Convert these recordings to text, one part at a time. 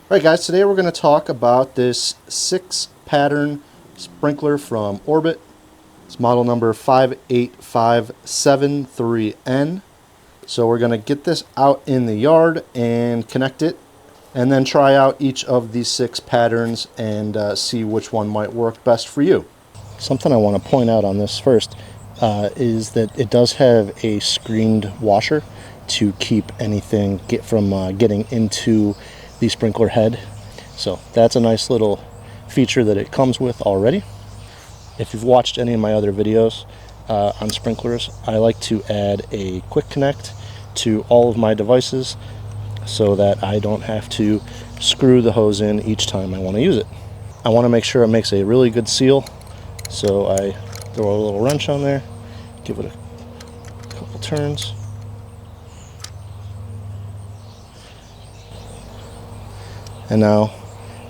Alright guys, today we're going to talk about this 6-pattern sprinkler from Orbit. It's model number 58573N. So we're going to get this out in the yard and connect it, and then try out each of these 6 patterns and see which one might work best for you. Something I want to point out on this first is that it does have a screened washer to keep anything from getting into the sprinkler head. So that's a nice little feature that it comes with already. If you've watched any of my other videos on sprinklers, I like to add a quick connect to all of my devices so that I don't have to screw the hose in each time I want to use it. I want to make sure it makes a really good seal, so I throw a little wrench on there, give it a couple turns. And now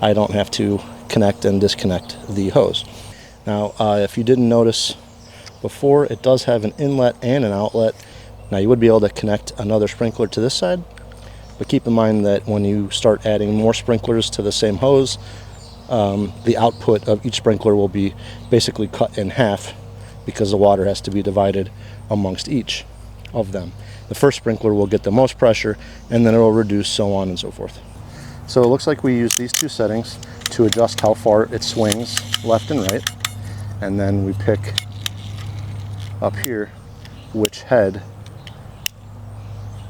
I don't have to connect and disconnect the hose. Now, if you didn't notice before, it does have an inlet and an outlet. Now, you would be able to connect another sprinkler to this side, but keep in mind that when you start adding more sprinklers to the same hose, the output of each sprinkler will be basically cut in half because the water has to be divided amongst each of them. The first sprinkler will get the most pressure, and then it will reduce, so on and so forth. So it looks like we use these 2 settings to adjust how far it swings left and right, and then we pick up here which head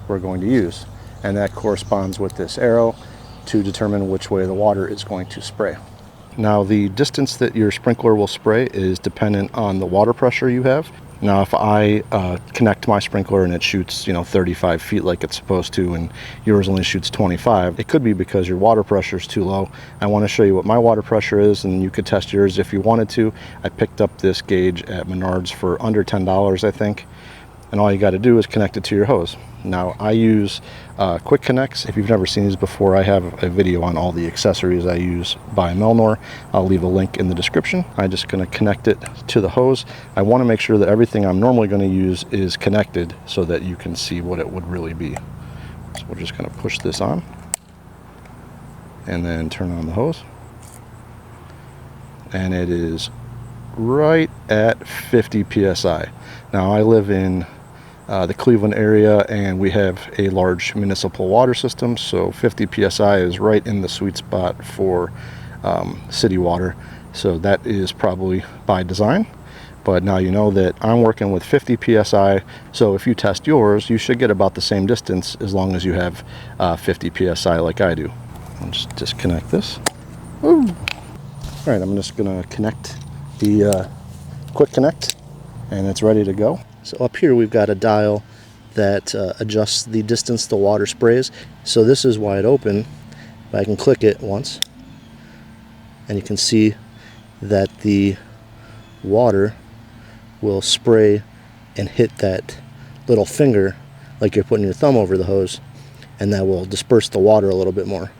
we're going to use, and that corresponds with this arrow to determine which way the water is going to spray. Now, the distance that your sprinkler will spray is dependent on the water pressure you have. Now, if I connect my sprinkler and it shoots, 35 feet like it's supposed to, and yours only shoots 25, it could be because your water pressure is too low. I want to show you what my water pressure is, and you could test yours if you wanted to. I picked up this gauge at Menards for under $10, I think, and all you got to do is connect it to your hose. Now, I use quick connects. If you've never seen these before, I have a video on all the accessories I use by Melnor. I'll leave a link in the description. I'm just going to connect it to the hose. I want to make sure that everything I'm normally going to use is connected so that you can see what it would really be. So we're just going to push this on and then turn on the hose. And it is right at 50 psi. Now, I live in the Cleveland area, and we have a large municipal water system, so 50 psi is right in the sweet spot for city water. So that is probably by design, but now you know that I'm working with 50 psi, so if you test yours, you should get about the same distance as long as you have 50 psi like I do. I'll just disconnect this. Ooh. All right, I'm just gonna connect the quick connect, and it's ready to go. So up here we've got a dial that adjusts the distance the water sprays. So this is wide open, but I can click it once, and you can see that the water will spray and hit that little finger like you're putting your thumb over the hose, and that will disperse the water a little bit more.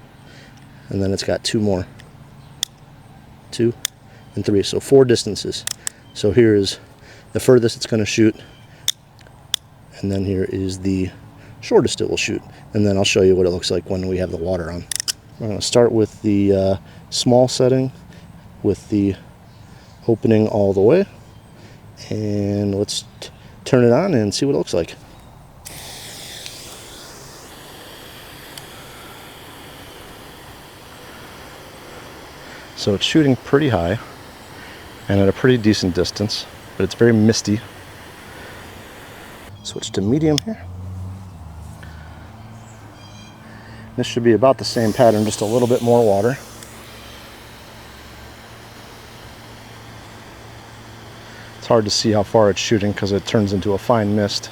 And then it's got 2 more. 2 and 3, so 4 distances. So here is the furthest it's going to shoot, and then here is the shortest it will shoot, and then I'll show you what it looks like when we have the water on. I'm going to start with the small setting with the opening all the way, and let's turn it on and see what it looks like. So it's shooting pretty high and at a pretty decent distance, but it's very misty. Switch to medium here. This should be about the same pattern, just a little bit more water. It's hard to see how far it's shooting because it turns into a fine mist.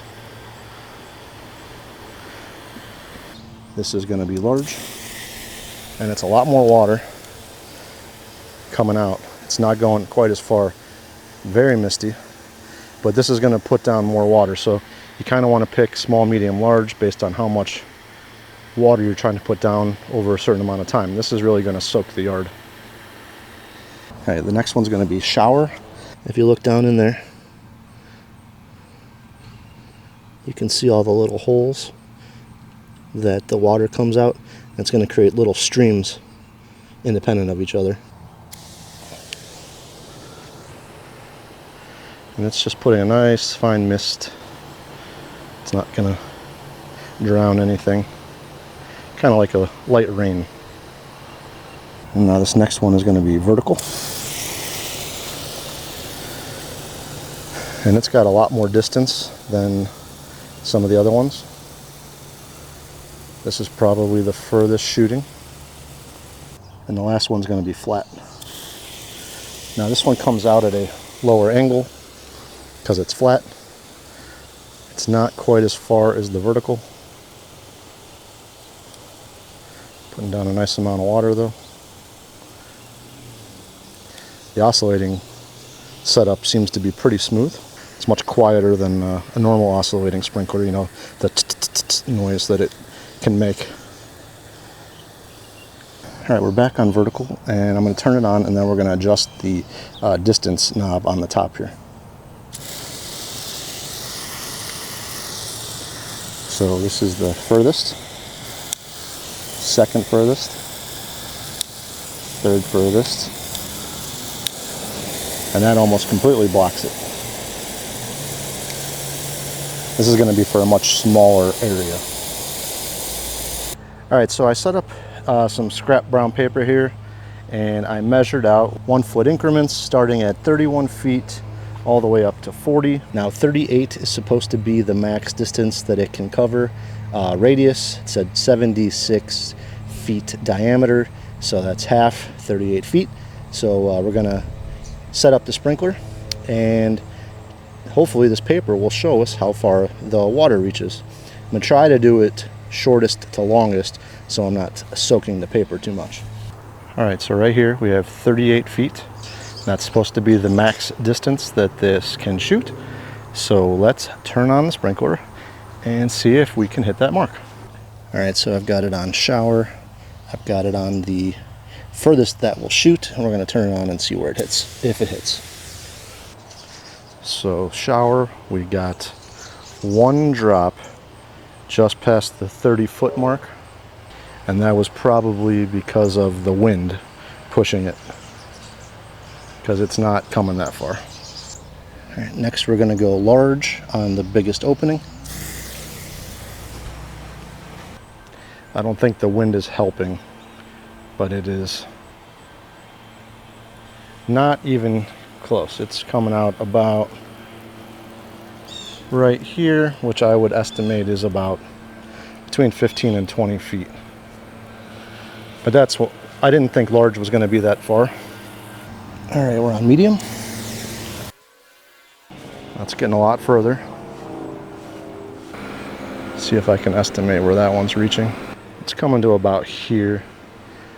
This is going to be large, and it's a lot more water coming out. It's not going quite as far. Very misty, but this is going to put down more water, so you kind of want to pick small, medium, large based on how much water you're trying to put down over a certain amount of time. This is really going to soak the yard. Okay, the next one's going to be shower. If you look down in there, you can see all the little holes that the water comes out. It's going to create little streams independent of each other. And it's just putting a nice fine mist. It's not gonna drown anything. Kind of like a light rain. And now this next one is going to be vertical. And it's got a lot more distance than some of the other ones. This is probably the furthest shooting. And the last one's going to be flat. Now this one comes out at a lower angle because it's flat. It's not quite as far as the vertical. Putting down a nice amount of water though. The oscillating setup seems to be pretty smooth. It's much quieter than a normal oscillating sprinkler, you know, the noise that it can make. Alright, we're back on vertical, and I'm going to turn it on, and then we're going to adjust the distance knob on the top here. So this is the furthest, second furthest, third furthest, and that almost completely blocks it. This is going to be for a much smaller area. Alright, so I set up some scrap brown paper here, and I measured out 1 foot increments starting at 31 feet all the way up to 40. Now 38 is supposed to be the max distance that it can cover. Radius, it said 76 feet diameter, so that's half, 38 feet. So we're gonna set up the sprinkler, and hopefully this paper will show us how far the water reaches. I'm gonna try to do it shortest to longest so I'm not soaking the paper too much. Alright, so right here we have 38 feet. That's supposed to be the max distance that this can shoot. So let's turn on the sprinkler and see if we can hit that mark. Alright, so I've got it on shower. I've got it on the furthest that will shoot, and we're going to turn it on and see where it hits, if it hits. So shower, we got 1 drop just past the 30-foot mark, and that was probably because of the wind pushing it, because it's not coming that far. All right, next we're going to go large on the biggest opening. I don't think the wind is helping, but it is not even close. It's coming out about right here, which I would estimate is about between 15 and 20 feet. But that's what I didn't think large was going to be that far. All right, we're on medium. That's getting a lot further. See if I can estimate where that one's reaching. It's coming to about here.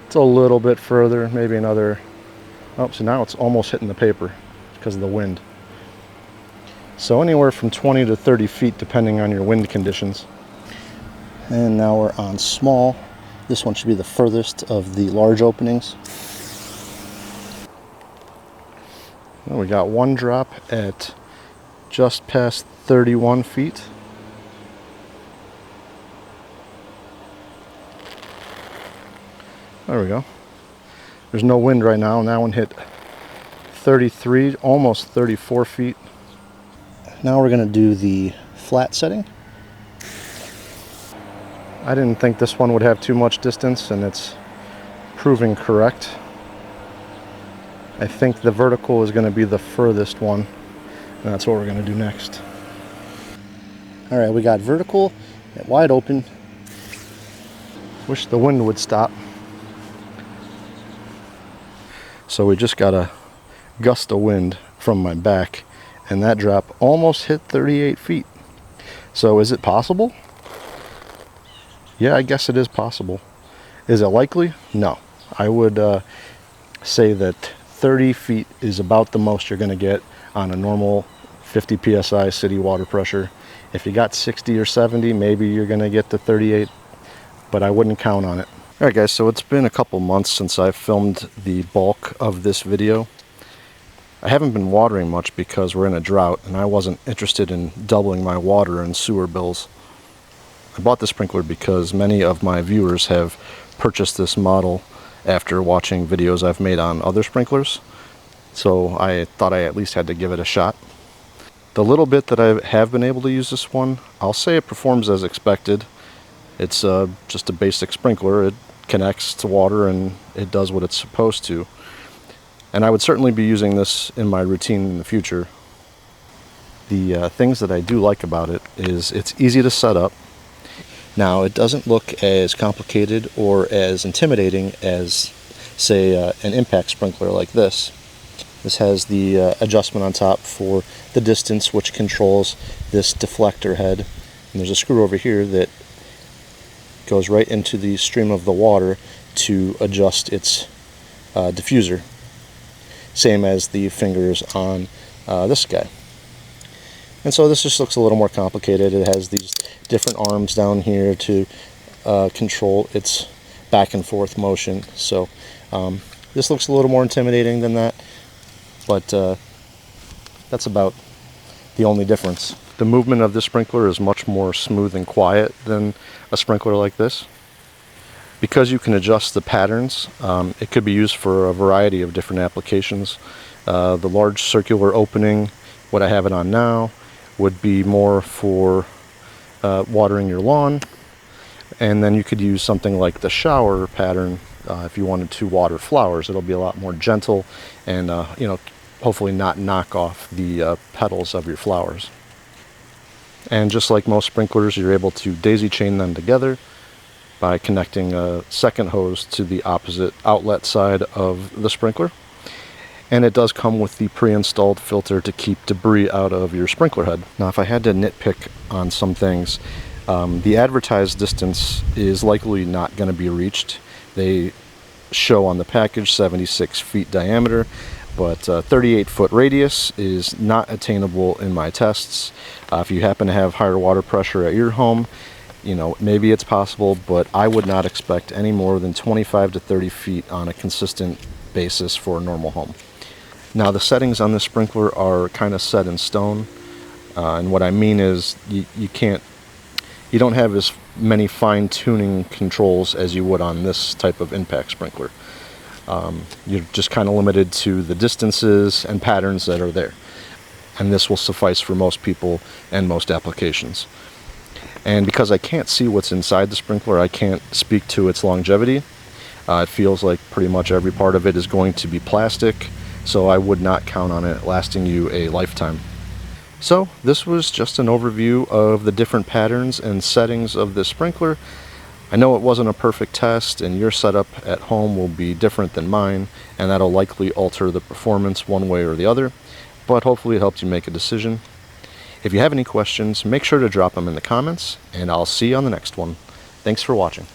It's a little bit further, maybe another. Oh, so now it's almost hitting the paper because of the wind. So anywhere from 20 to 30 feet depending on your wind conditions. And now we're on small. This one should be the furthest of the large openings. Well, we got 1 drop at just past 31 feet. There we go. There's no wind right now, and that one hit 33, almost 34 feet. Now we're going to do the flat setting. I didn't think this one would have too much distance, and it's proving correct. I think the vertical is going to be the furthest one, and that's what we're going to do next. Alright, we got vertical, wide open. Wish the wind would stop. So we just got a gust of wind from my back, and that drop almost hit 38 feet. So is it possible? Yeah, I guess it is possible. Is it likely? No. I would say that 30 feet is about the most you're going to get on a normal 50 psi city water pressure. If you got 60 or 70, maybe you're going to get to 38, but I wouldn't count on it. Alright guys, so it's been a couple months since I've filmed the bulk of this video. I haven't been watering much because we're in a drought, and I wasn't interested in doubling my water and sewer bills. I bought the sprinkler because many of my viewers have purchased this model after watching videos I've made on other sprinklers, so I thought I at least had to give it a shot. The little bit that I have been able to use this one, I'll say it performs as expected. It's just a basic sprinkler. It connects to water and it does what it's supposed to. And I would certainly be using this in my routine in the future. The things that I do like about it is it's easy to set up. Now, it doesn't look as complicated or as intimidating as, say, an impact sprinkler like this. This has the adjustment on top for the distance, which controls this deflector head. And there's a screw over here that goes right into the stream of the water to adjust its diffuser. Same as the fingers on this guy. And so this just looks a little more complicated. It has these different arms down here to control its back and forth motion. So this looks a little more intimidating than that, but that's about the only difference. The movement of this sprinkler is much more smooth and quiet than a sprinkler like this. Because you can adjust the patterns, it could be used for a variety of different applications. The large circular opening, what I have it on now, would be more for watering your lawn. And then you could use something like the shower pattern if you wanted to water flowers. It'll be a lot more gentle and hopefully not knock off the petals of your flowers. And just like most sprinklers, you're able to daisy chain them together by connecting a second hose to the opposite outlet side of the sprinkler. And it does come with the pre-installed filter to keep debris out of your sprinkler head. Now, if I had to nitpick on some things, the advertised distance is likely not going to be reached. They show on the package 76 feet diameter, but 38-foot radius is not attainable in my tests. If you happen to have higher water pressure at your home, maybe it's possible, but I would not expect any more than 25 to 30 feet on a consistent basis for a normal home. Now, the settings on this sprinkler are kind of set in stone, and what I mean is you don't have as many fine-tuning controls as you would on this type of impact sprinkler. You're just kind of limited to the distances and patterns that are there, and this will suffice for most people and most applications. And because I can't see what's inside the sprinkler, I can't speak to its longevity. It feels like pretty much every part of it is going to be plastic, so I would not count on it lasting you a lifetime. So this was just an overview of the different patterns and settings of this sprinkler. I know it wasn't a perfect test, and your setup at home will be different than mine, and that'll likely alter the performance one way or the other, but hopefully it helps you make a decision. If you have any questions, make sure to drop them in the comments, and I'll see you on the next one. Thanks for watching.